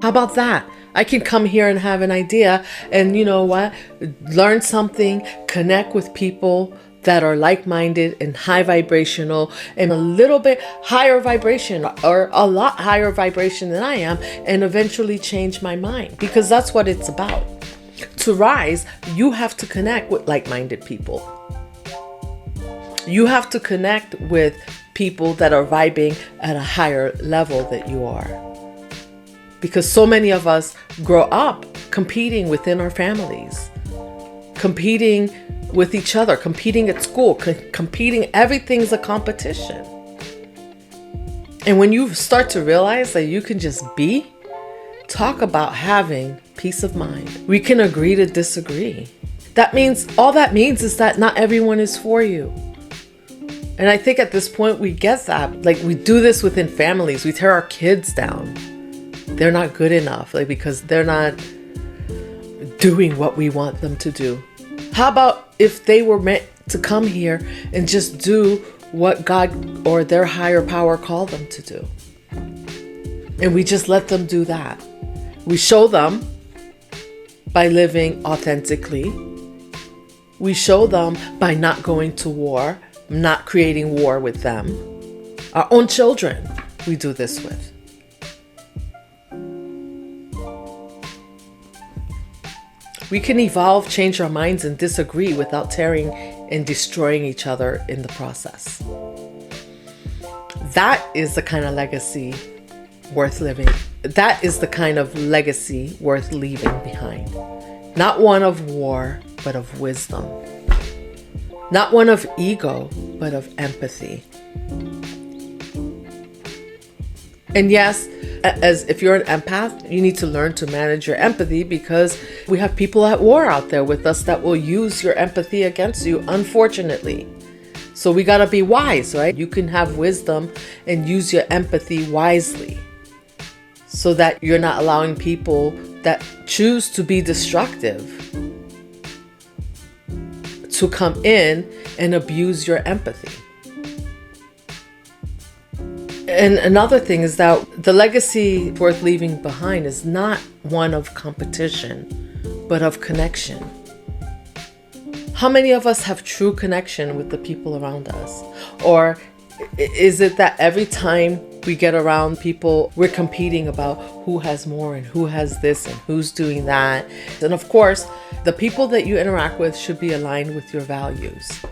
How about that? I can come here and have an idea and you know what? Learn something, connect with people that are like-minded and high vibrational and a little bit higher vibration or a lot higher vibration than I am, and eventually change my mind, because that's what it's about. To rise, you have to connect with like-minded people. You have to connect with people that are vibing at a higher level that you are. Because so many of us grow up competing within our families, competing with each other, competing at school, competing, everything's a competition. And when you start to realize that you can just be, talk about having peace of mind. We can agree to disagree. All that means is that not everyone is for you. And I think at this point we get that. Like, we do this within families. We tear our kids down. They're not good enough, because they're not doing what we want them to do. How about if they were meant to come here and just do what God or their higher power called them to do? And we just let them do that. We show them by living authentically. We show them by not going to war, not creating war with them. Our own children, we do this with. We can evolve, change our minds, and disagree without tearing and destroying each other in the process. That is the kind of legacy worth living. That is the kind of legacy worth leaving behind. Not one of war, but of wisdom. Not one of ego, but of empathy. And yes, as if you're an empath, you need to learn to manage your empathy, because we have people at war out there with us that will use your empathy against you, unfortunately. So we got to be wise, right? You can have wisdom and use your empathy wisely, so that you're not allowing people that choose to be destructive to come in and abuse your empathy. And another thing is that the legacy worth leaving behind is not one of competition, but of connection. How many of us have true connection with the people around us? Or is it that every time we get around people, we're competing about who has more and who has this and who's doing that? And of course, the people that you interact with should be aligned with your values.